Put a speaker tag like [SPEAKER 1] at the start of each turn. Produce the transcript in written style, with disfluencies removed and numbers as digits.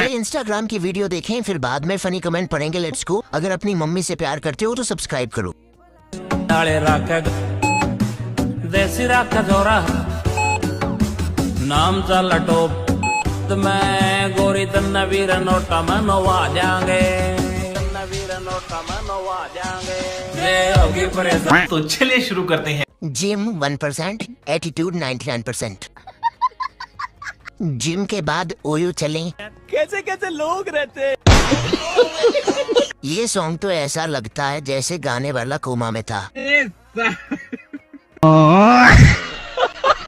[SPEAKER 1] पहले इंस्टाग्राम की वीडियो देखें, फिर बाद में फनी कमेंट पढ़ेंगे। Let's go. अगर अपनी मम्मी से प्यार करते हो तो सब्सक्राइब करो।
[SPEAKER 2] देसी राखा जोरा नाम चल टोप मैं गोरी तन्ना वीर नोटा मनवा जाएंगे, तन्ना वीर नोटा मनवा जाएंगे। ये होगी परेशान।
[SPEAKER 3] तो चलिए शुरू करते हैं।
[SPEAKER 1] Gym 1%, attitude 99%। जिम के बाद ओयो चलें।
[SPEAKER 2] कैसे कैसे लोग रहते हैं।
[SPEAKER 1] ये सॉन्ग तो ऐसा लगता है जैसे गाने वाला कोमा में था।